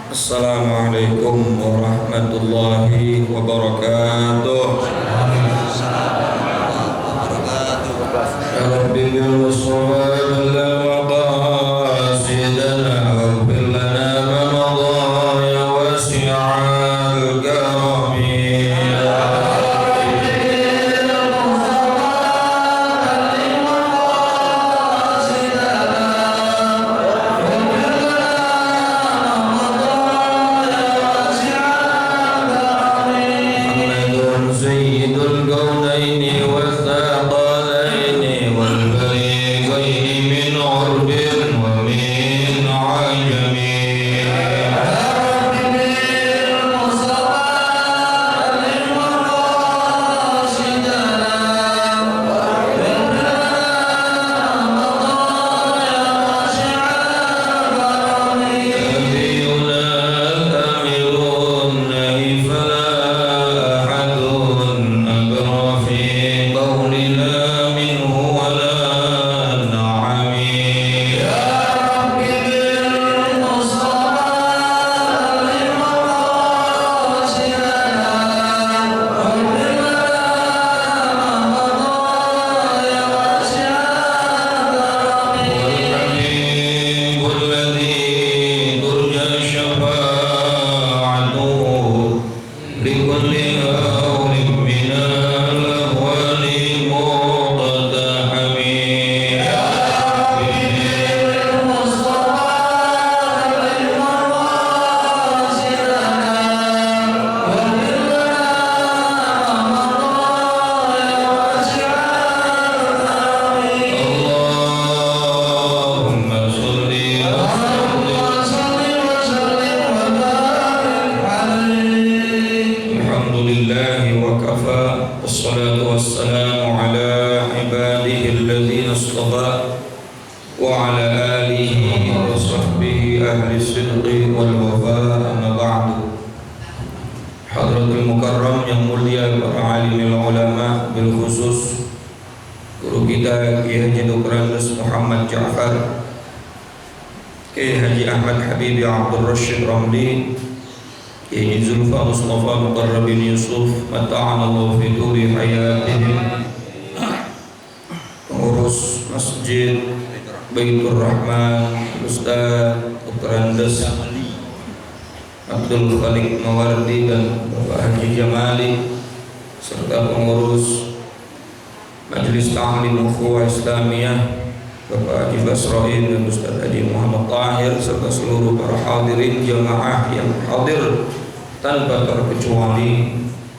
Assalamualaikum warahmatullahi wabarakatuh. Ya Rabbi bil shawab la maqasidana waghfir lana ma madha ya wasi'al karami.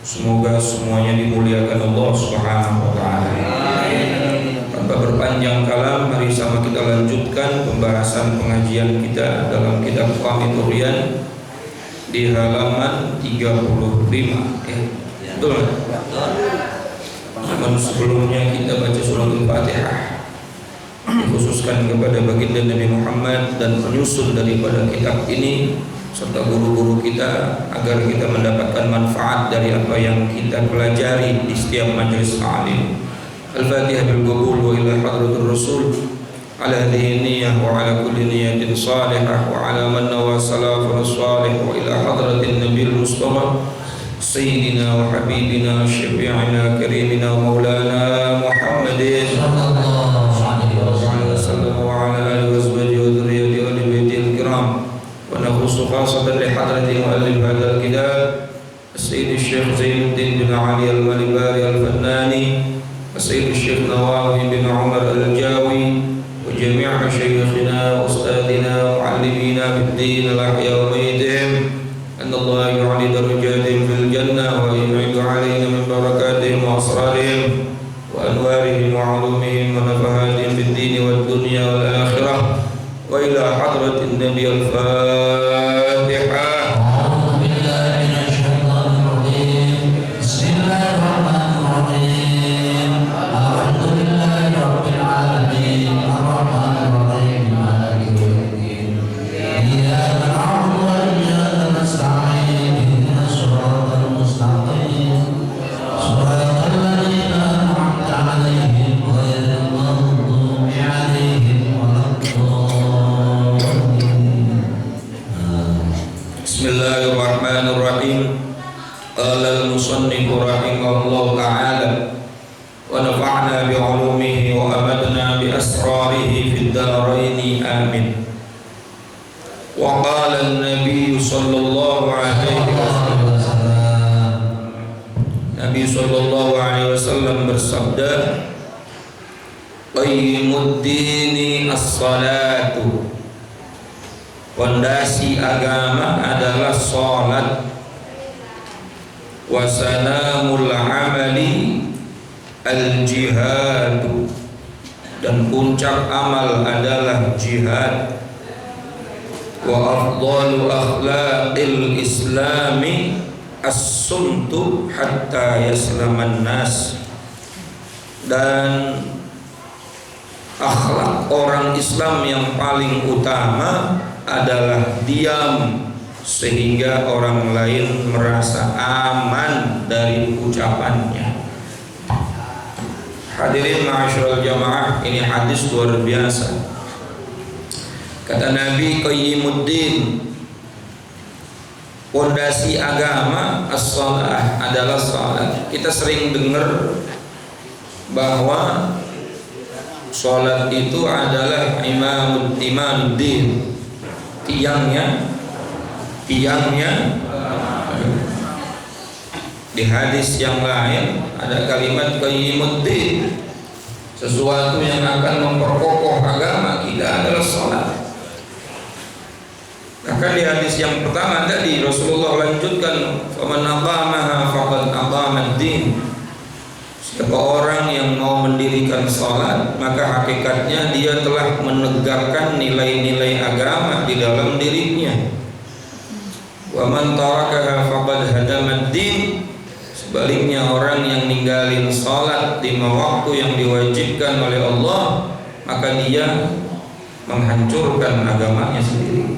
Semoga semuanya dimuliakan Allah Subhanahu wa taala. Tanpa berpanjang kalam, mari sama kita lanjutkan pembahasan pengajian kita dalam kitab Qamit Riyan di halaman 35. Betul. Namun sebelumnya kita baca surah Al-Fatihah dikhususkan kepada baginda Nabi Muhammad dan penyusun daripada kitab ini serta guru-guru kita agar kita mendapatkan manfaat dari apa yang kita pelajari di setiap majelis ta'lim. Al-Fatihah bil qabul wa ila hadratur Rasul ala hadhihi niyyah wa ala kulli niyyatin salihah wa ala man nawa salafun salih wa ila hadratin nabiyil mustafa sayyidina wa habibina syafi'ina karimina maulana Muhammadin sallallahu alaihi wasallam wa ala alihi wa sahbihi wa dhurriyyatihi wa ali baitil kiram. ونخص خاصة لحضرة مؤلف هذا الكتاب السيد الشيخ زين الدين بن علي المالباري الفناني السيد الشيخ نواوي بن عمر الجاوي وجميع مشايخنا وأستاذنا ومعلمينا بالدين الأحياء وميتهم أن الله يعلي درجاتهم في الجنة ويعيد علينا من بركاتهم وأسرارهم وأنوارهم وعلومهم ونفحاتهم في الدين والدنيا والآخرة وإلى حضرة النبي الفاتحة. أعوذ بالله من الشيطان الرجيم. بسم الله الرحمن الرحيم. الحمد لله رب العالمين الرحمن الرحيم مالك يوم الدين إياك نعبد وإياك نستعين اهدنا الصراط المستقيم صراط الذين أنعمت عليهم غير المغضوب عليهم ولا الضالين. Bismillahirrahmanirrahim. Qala al-musannif rahimahullah ta'ala wa nafa'na bi'ulumihi wa amadna bi asrarihi fid dharain amin. Wa qala an-nabiy sallallahu alaihi wasallam, Nabi sallallahu alaihi wasallam bersabda, qayyimuddini as-salatu, fondasi agama adalah salat, wa sanamul amali al-jihad, dan puncak amal adalah jihad, wa afdalu akhlaqil islami as-sumtu hatta yaslaman nas, dan akhlak orang Islam yang paling utama adalah diam sehingga orang lain merasa aman dari ucapannya. Hadirin ma'asyiral jamaah, ini hadis luar biasa. Kata Nabi, qayyimuddin, pondasi agama as-shalah adalah salat. Kita sering dengar bahwa salat itu adalah imamuddin, tiangnya. Di hadis yang lain ada kalimat qayyimuddin, sesuatu yang akan memperkokoh agama kita adalah salat. Bahkan di hadis yang pertama tadi Rasulullah lanjutkan, faman aqamaha faqad aqama ad-din, siapa orang yang mau mendirikan salat maka hakikatnya dia telah menegakkan nilai-nilai agama di dalam dirinya. Wa man tarakaha faqad hadama ad-din, sebaliknya orang yang ninggalin salat 5 waktu yang diwajibkan oleh Allah maka dia menghancurkan agamanya sendiri.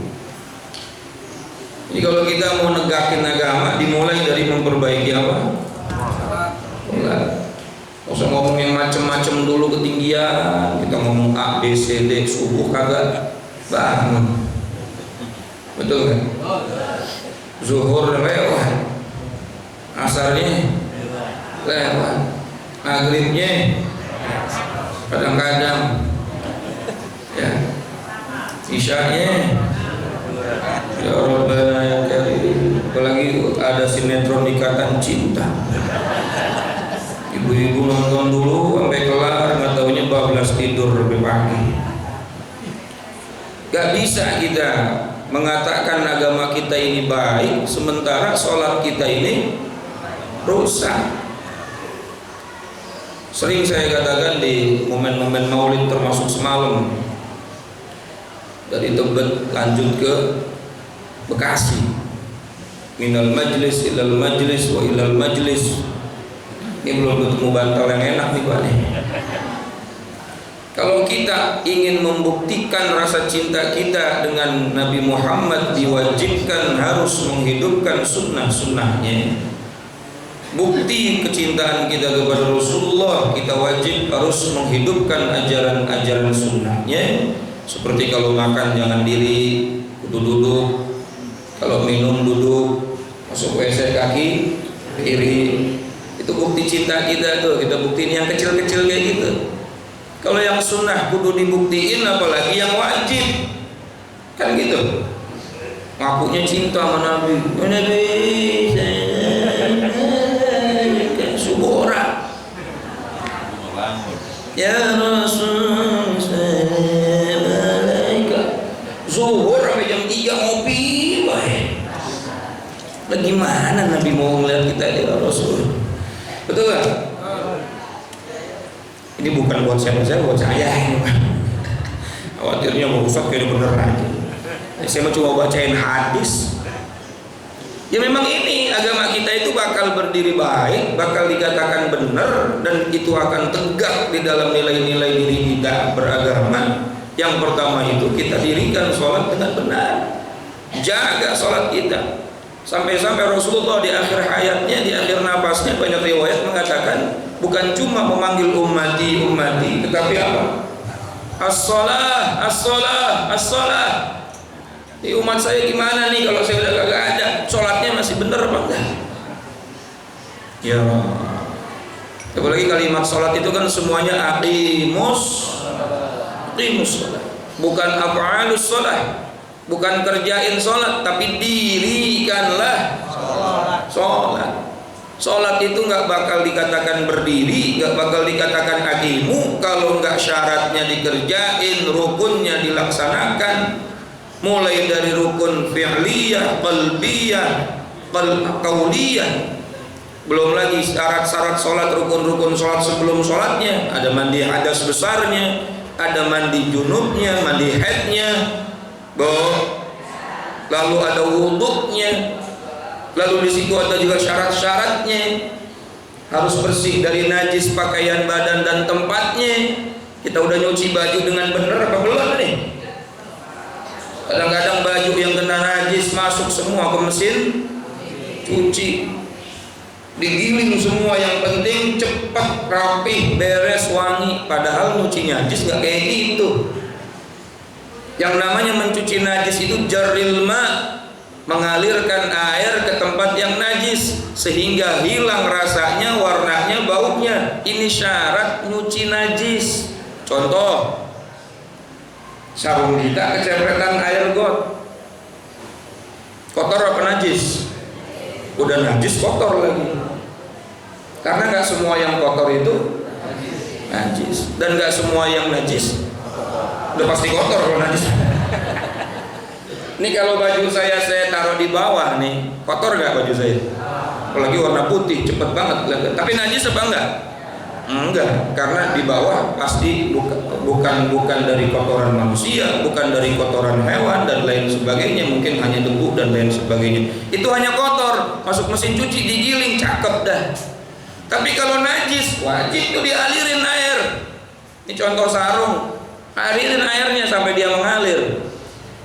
Jadi kalau kita mau negakin agama dimulai dari memperbaiki apa? Salat. Nggak usah ngomong yang macem-macem dulu ketinggian. Kita ngomong A, B, C, D, subuh kagak bangun. Betul kan? Zuhur lewat, asarnya lewat, maghribnya kadang-kadang, ya, isyanya, ya Rabbana ya Karim. Apalagi ada sinetron Ikatan Cinta, ibu-ibu nonton dulu sampai kelar, nggak taunya bablas tidur lebih pagi. Gak bisa kita mengatakan agama kita ini baik sementara sholat kita ini rusak. Sering saya katakan di momen-momen maulid, termasuk semalam dari Tebet lanjut ke Bekasi, minal majlis ilal majlis wa ilal majlis. Ini belum ketemu bantal yang enak nih Pak nih. Kalau kita ingin membuktikan rasa cinta kita dengan Nabi Muhammad, diwajibkan harus menghidupkan sunnah-sunnahnya. Bukti kecintaan kita kepada Rasulullah, kita wajib harus menghidupkan ajaran-ajaran sunnahnya. Seperti kalau makan jangan diri, kudu duduk. Kalau minum duduk, masuk WC kaki kiri. Itu bukti cinta kita tuh. Kita buktiin yang kecil-kecil kayak gitu. Kalau yang sunnah kudu dibuktiin, apalagi yang wajib, kan gitu. Ngakunya cinta sama Nabi, Nabi subuh orang, ya Rasul zuhur sampai jam 3 ngopi, bagaimana Nabi mau melihat kita ya Rasul? Betul kan? Ini bukan buat saya, buat saya ini Pak. Khawatirnya mau rusak kayak bener aja. Saya mau coba bacain hadis. Ya memang ini agama kita itu bakal berdiri baik, bakal dikatakan benar, dan itu akan tegak di dalam nilai-nilai diri kita beragama. Yang pertama itu kita dirikan sholat dengan benar, jaga sholat kita. Sampai-sampai Rasulullah di akhir hayatnya, di akhir nafasnya, banyak riwayat mengatakan bukan cuma memanggil ummati, tetapi apa? As-shalah, as-shalah, as-shalah. Di umat saya gimana nih kalau saya udah kagak ada? Ya. Apalagi kalimat sholat itu kan semuanya aqimus sholat. Bukan af'alus sholat, bukan kerjain sholat, tapi dirikanlah sholat. Sholat itu nggak bakal dikatakan berdiri, nggak bakal dikatakan aqimu kalau nggak syaratnya dikerjain, rukunnya dilaksanakan. Mulai dari rukun fi'liyah, qalbiyah, qauliyah. Belum lagi syarat-syarat sholat, rukun-rukun sholat sebelum sholatnya. Ada mandi hadas besarnya, ada mandi junubnya, mandi haidnya, lalu ada wuduknya, lalu di situ ada juga syarat-syaratnya. Harus bersih dari najis pakaian badan dan tempatnya. Kita udah nyuci baju dengan benar apa belum nih? Kadang-kadang baju yang kena najis masuk semua ke mesin cuci, digiling semua. Yang penting cepat, rapih, beres, wangi. Padahal nyuci najis nggak kayak gitu. Yang namanya mencuci najis itu jarril ma, mengalirkan air ke tempat yang najis sehingga hilang rasanya, warnanya, baunya. Ini syarat nyuci najis. Contoh, sarung kita kecepretan air got, kotor apa najis? Udah najis kotor lagi. Karena nggak semua yang kotor itu najis, dan nggak semua yang najis udah pasti kotor kalau najis. Ini kalau baju saya taruh di bawah nih, kotor nggak baju saya? Apalagi warna putih, cepet banget. Tapi najis apa enggak? Enggak, karena di bawah pasti bukan dari kotoran manusia, bukan dari kotoran hewan dan lain sebagainya. Mungkin hanya debu dan lain sebagainya. Itu hanya kotor, masuk mesin cuci, digiling, cakep dah. Tapi kalau najis, wajib tuh dialirin air. Ini contoh sarung, alirin airnya sampai dia mengalir.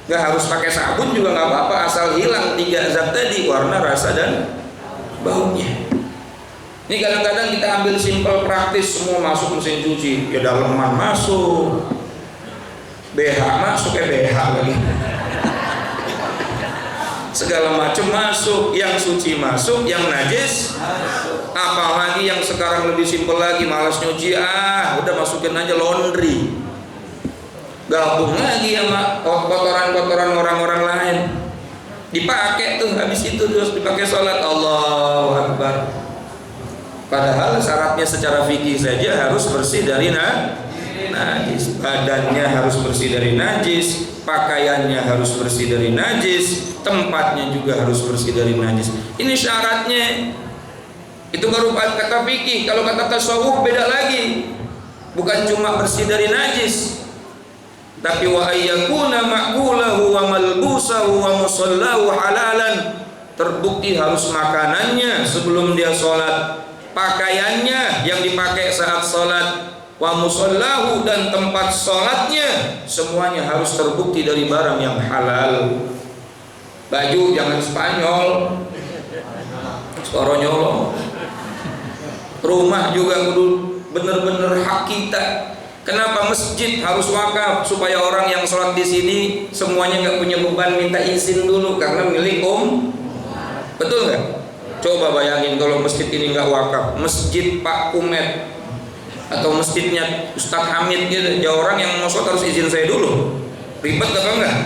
Gak harus pakai sabun juga nggak apa-apa, asal hilang 3 zat tadi, warna, rasa, dan baunya. Ini kadang-kadang kita ambil simpel praktis, semua masuk mesin cuci. Ya daleman masuk, BH masuk, BH lagi, segala macam masuk. Yang suci masuk, yang najis masuk. Apalagi yang sekarang lebih simpel lagi, malas nyuci, udah masukin aja laundry, gabung lagi sama kotoran-kotoran orang-orang lain, dipakai tuh, habis itu terus dipakai sholat. Allahu Akbar. Padahal syaratnya secara fikih saja harus bersih dari najis, badannya harus bersih dari najis, pakaiannya harus bersih dari najis, tempatnya juga harus bersih dari najis. Ini syaratnya. Itu baru kata fikih. Kalau kata tasawuf beda lagi. Bukan cuma bersih dari najis, tapi wa ayyakuna ma'kulahu wa malbusahu wa musallahu halalan. Terbukti harus makanannya sebelum dia sholat, pakaiannya yang dipakai saat sholat, wa musallahu, dan tempat sholatnya, semuanya harus terbukti dari barang yang halal. Baju jangan Spanyol, Sporonyolo. Rumah juga kudu bener-bener hak kita. Kenapa masjid harus wakaf? Supaya orang yang sholat di sini semuanya nggak punya beban minta izin dulu, karena milik betul nggak? Coba bayangin kalau masjid ini nggak wakaf, masjid Pak Kumet atau masjidnya Ustadz Hamid gitu, ya orang yang mau sholat harus izin saya dulu. Ribet apa enggak?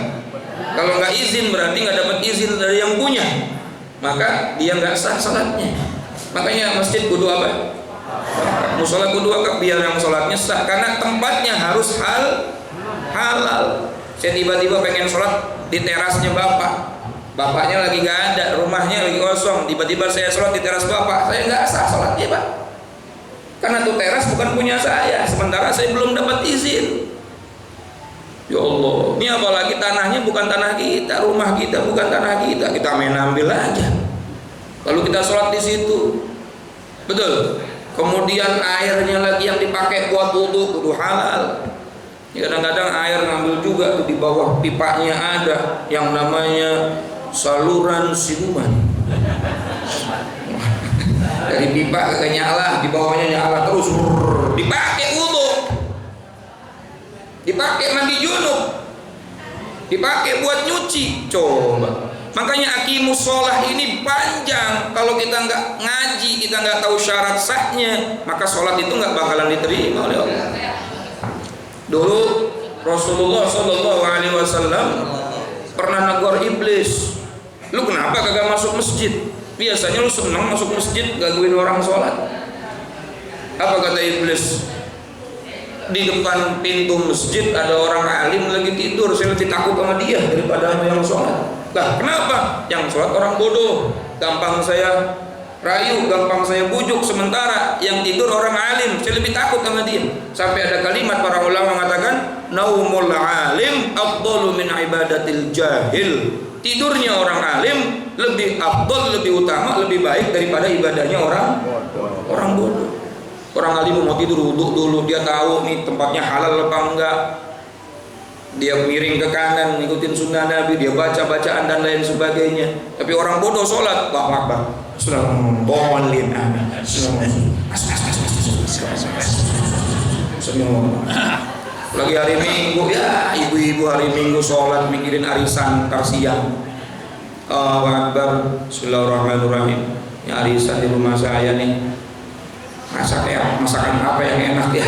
Kalau nggak izin berarti nggak dapat izin dari yang punya, maka dia nggak sah sholatnya. Makanya masjid kudu apa? Musola kudu wakaf biar yang sholatnya sah, karena tempatnya harus halal. Saya tiba-tiba pengen sholat di terasnya bapaknya lagi nggak ada, rumahnya lagi kosong, tiba-tiba saya sholat di teras bapak, saya nggak sah sholatnya Pak, karena tuh teras bukan punya saya, sementara saya belum dapat izin. Ya Allah, ini apalagi tanahnya bukan tanah kita, rumah kita bukan tanah kita, kita main ambil aja, lalu kita sholat di situ, betul. Kemudian airnya lagi yang dipakai buat wudu kudu halal. Kadang-kadang air ngambil juga tuh di bawah pipanya ada yang namanya saluran siluman. Dari pipa ke nyala, di bawahnya nyala terus, dipakai wudu, dipakai mandi junub. dipakai buat nyuci. Coba. Makanya aqimus sholah ini panjang. Kalau kita nggak ngaji, kita nggak tahu syarat sahnya, maka sholat itu nggak bakalan diterima oleh Allah. Dulu Rasulullah SAW pernah negor iblis. Lu kenapa kagak masuk masjid? Biasanya lu senang masuk masjid, gangguin orang sholat. Apa kata iblis? Di depan pintu masjid ada orang alim lagi tidur, saya lebih takut sama dia daripada sama yang sholat. Lah kenapa? Yang sholat orang bodoh, gampang saya rayu, gampang saya bujuk. Sementara yang tidur orang alim, saya lebih takut sama dia. Sampai ada kalimat para ulama mengatakan, naumul alim afdalu min ibadatil jahil. Tidurnya orang alim lebih afdal, lebih utama, lebih baik daripada ibadahnya orang bodoh. Orang alim mau tidur wudhu dulu, dia tahu nih tempatnya halal apa enggak. Dia miring ke kanan, ngikutin sunnah Nabi, dia baca bacaan dan lain sebagainya. Tapi orang bodoh sholat, Allahu Akbar, Assalamualaikum, lagi hari Minggu, ya ibu-ibu hari Minggu sholat mikirin arisan ntar siang. Allahu Akbar, Bismillahirrahmanirrahim. Ini arisan di rumah saya nih. Masakan apa yang enak ya?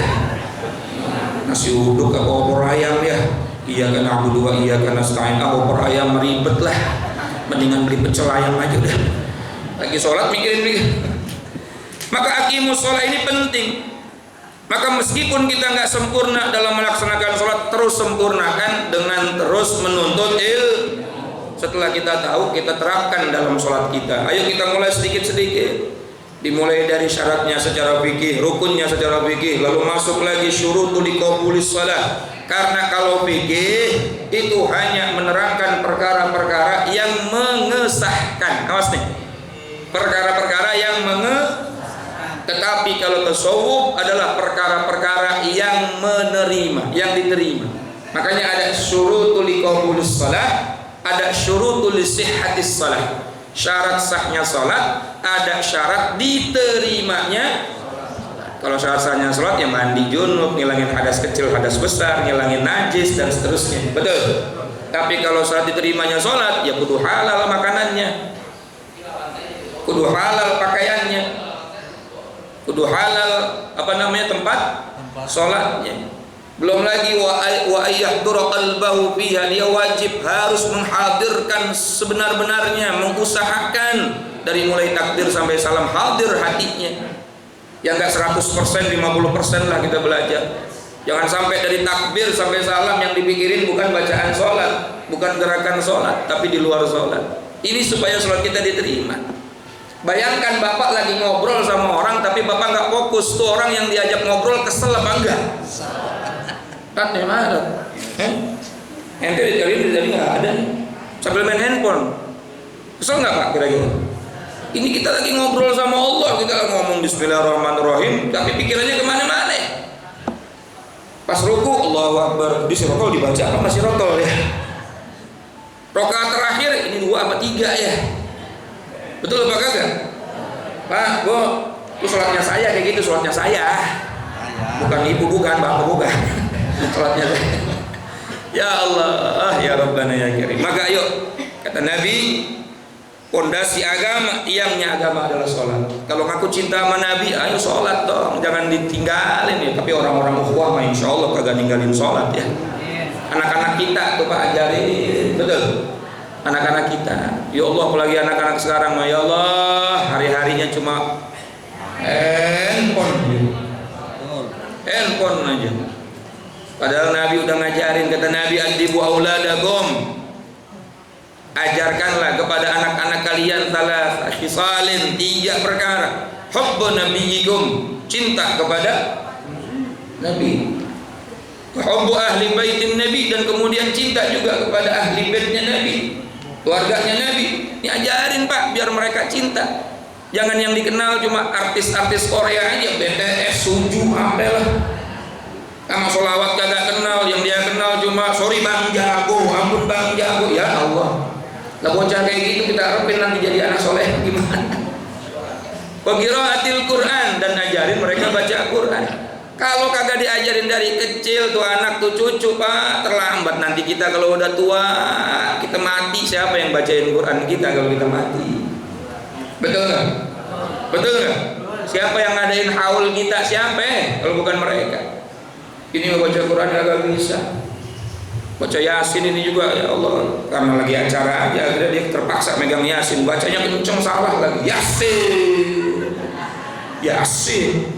Nasi uduk atau opor ayam ya? Iya kan aku dua, iya kan nasta'in. Opor ayam ribet lah, mendingan beli pecel ayam aja udah. Lagi sholat mikirin. Maka aqimus sholat ini penting. Maka meskipun kita nggak sempurna dalam melaksanakan sholat, terus sempurnakan dengan terus menuntut ilmu. Setelah kita tahu, kita terapkan dalam sholat kita. Ayo kita mulai sedikit-sedikit. Dimulai dari syaratnya secara fikih, rukunnya secara fikih, lalu masuk lagi syurutul liqabulis shalah. Karena kalau fikih itu hanya menerangkan perkara-perkara yang mengesahkan. Awas nih. Perkara-perkara yang tetapi kalau tasawuf adalah perkara-perkara yang menerima, yang diterima. Makanya ada syurutul liqabulis shalah, ada syurutul sihhatis shalah. Syarat sahnya sholat, ada syarat diterimanya. Kalau syarat sahnya sholat ya mandi junub, ngilangin hadas kecil, hadas besar, ngilangin najis dan seterusnya. Betul. Tapi kalau syarat diterimanya sholat, ya kudu halal makanannya, kudu halal pakaiannya, kudu halal tempat sholatnya. Belum lagi wa ayyahdura qalbahu fiha, dia wajib harus menghadirkan sebenar-benarnya, mengusahakan dari mulai takbir sampai salam hadir hatinya. Ya enggak 100%, 50% lah kita belajar. Jangan sampai dari takbir sampai salam yang dipikirin bukan bacaan sholat, bukan gerakan sholat, tapi di luar sholat. Ini supaya sholat kita diterima. Bayangkan bapak lagi ngobrol sama orang tapi bapak nggak fokus, tuh orang yang diajak ngobrol kesel apa enggak? Kan yang ada, ente dari nggak ada, sambil main handphone, kesel nggak pak kira-kira? Ini kita lagi ngobrol sama Allah, kita lagi ngomong Bismillahirrahmanirrahim, tapi pikirannya kemana-mana. Pas ruku, Allahu Akbar, di rokol dibaca apa masih rokol ya? Rakaat terakhir ini 2 apa 3 ya? Betul apa kagak? Pak, itu sholatnya saya kayak gitu, sholatnya saya, bukan ibu, bukan bapak, bukan. Sholatnya ya Allah, ya Rabbana ya Karim. Maka ayo, kata Nabi, pondasi agama, tiangnya agama adalah sholat. Kalau ngaku cinta sama Nabi, ayo sholat dong, jangan ditinggalin ya. Tapi orang-orang ukhuwah mah insya Allah kagak ninggalin sholat ya. Anak-anak kita tuh Pak ajarin, betul. Anak-anak kita, ya Allah, apalagi anak-anak sekarang mah ya Allah, hari-harinya cuma handphone aja. Padahal Nabi udah ngajarin, kata Nabi, adibu auladakum, ajarkanlah kepada anak-anak kalian salah khisalin, 3 perkara. Hubbu nabiyyikum, cinta kepada Nabi. Hubbu ahli baitin Nabi, dan kemudian cinta juga kepada ahli baitnya Nabi, keluarganya Nabi. Diajarin Pak, biar mereka cinta. Jangan yang dikenal cuma artis-artis Korea aja, BTS, Suju, apalah. Sama sholawat kagak kenal, yang dia kenal cuma sorry bang jago, ampun bang jago. Ya Allah, lah bocah kayak gitu kita harapin nanti jadi anak soleh gimana? Wa qiraatil Quran, dan ajarin mereka baca Quran. Kalau kagak diajarin dari kecil tuh anak tuh cucu, Pak, terlambat nanti kita kalau udah tua, kita mati, siapa yang bacain Quran kita kalau kita mati? Betul nggak? Betul nggak? Siapa yang ngadain haul kita? Siapa? Kalau bukan mereka. Ini mau baca Quran kagak bisa. Baca Yasin ini juga, ya Allah, karena lagi acara aja akhirnya dia terpaksa megang Yasin, bacanya kenceng salah lagi. Yasin. Yasin.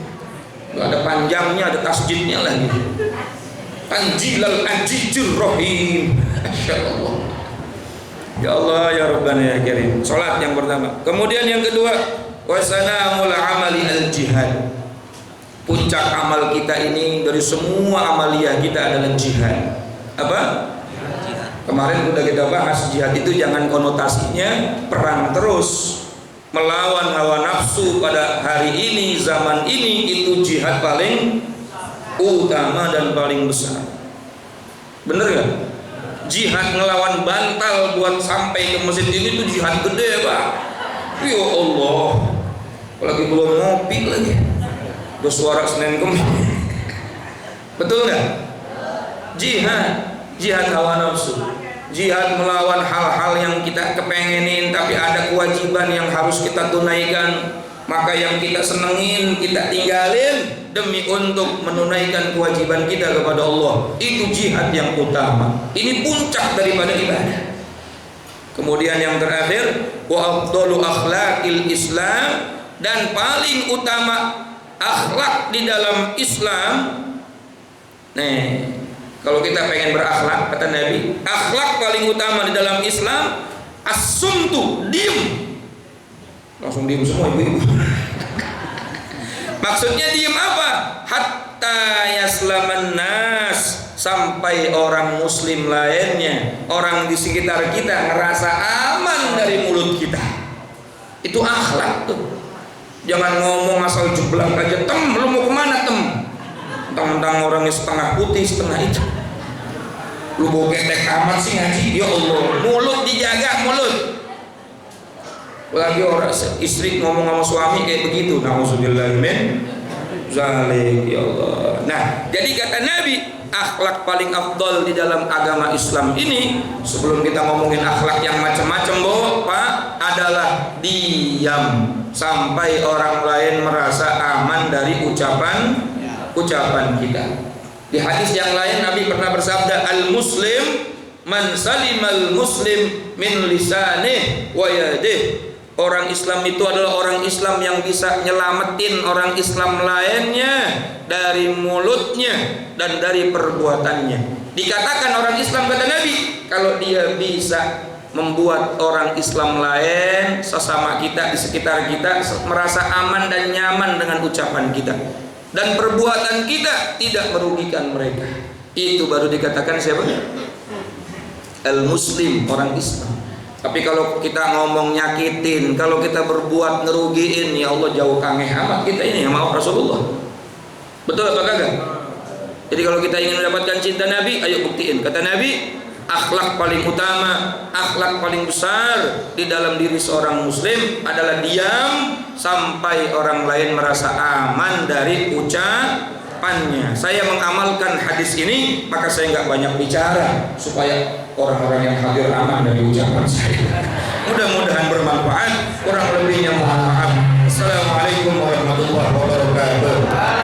Nggak ada panjangnya, ada tasjidnya lagi. Anjilal anjijur rohim. Ya Allah. Ya Allah ya Rabbana ya Karim. Salat yang pertama. Kemudian yang kedua, wasanamul amali al jihad. Puncak amal kita ini dari semua amaliyah kita adalah jihad. Apa? Kemarin udah kita bahas, jihad itu jangan konotasinya perang terus. Melawan hawa nafsu pada hari ini, zaman ini, itu jihad paling utama dan paling besar. Bener gak? Jihad ngelawan bantal buat sampai ke masjid ini tuh jihad gede, Pak. Ya Allah, apalagi belum ngopi lagi, udah suara Senin Kemis. Betul gak? Jihad hawa nafsu, jihad melawan hal-hal yang kita kepengenin tapi ada kewajiban yang harus kita tunaikan, maka yang kita senengin kita tinggalin demi untuk menunaikan kewajiban kita kepada Allah. Itu jihad yang utama, ini puncak daripada ibadah. Kemudian yang terakhir, wa afdalu akhlaqil Islam, dan paling utama akhlak di dalam Islam. Nih, kalau kita pengen berakhlak, kata Nabi, akhlak paling utama di dalam Islam as-sumtu, diem. Langsung diem semua ibu-ibu. Maksudnya diem apa? Hatta yaslaman nas, sampai orang muslim lainnya, orang di sekitar kita ngerasa aman dari mulut kita. Itu akhlak tuh. Jangan ngomong asal jeblak aja. Tem, lu mau kemana tem? Tentang orangnya setengah putih setengah hitam. Lu bau ketek amat sih ngaji. Ya Allah, mulut dijaga, mulut. Lagi orang istri ngomong sama suami kayak begitu, nauzubillah min zalik, ya Allah. Nah, jadi kata Nabi, akhlak paling afdol di dalam agama Islam ini, sebelum kita ngomongin akhlak yang macam-macam, Pak, adalah diam sampai orang lain merasa aman dari ucapan kita. Di hadis yang lain Nabi pernah bersabda, al-muslim man salimal muslim min lisanih wa yadih. Orang Islam itu adalah orang Islam yang bisa nyelamatin orang Islam lainnya dari mulutnya dan dari perbuatannya. Dikatakan orang Islam, kata Nabi, kalau dia bisa membuat orang Islam lain, sesama kita di sekitar kita, merasa aman dan nyaman dengan ucapan kita, dan perbuatan kita tidak merugikan mereka, itu baru dikatakan siapa? Al-muslim, orang Islam. Tapi kalau kita ngomong nyakitin, kalau kita berbuat ngerugiin, ya Allah, jauh kangeh amat kita ini, maaf Rasulullah. Betul apa kagak? Jadi kalau kita ingin mendapatkan cinta Nabi, ayo buktiin. Kata Nabi, akhlak paling utama, akhlak paling besar di dalam diri seorang muslim adalah diam sampai orang lain merasa aman dari ucapannya. Saya mengamalkan hadis ini, maka saya nggak banyak bicara supaya orang-orang yang hadir aman dari ucapan saya. Mudah-mudahan bermanfaat. Kurang lebihnya mohon maaf. Assalamualaikum warahmatullahi wabarakatuh.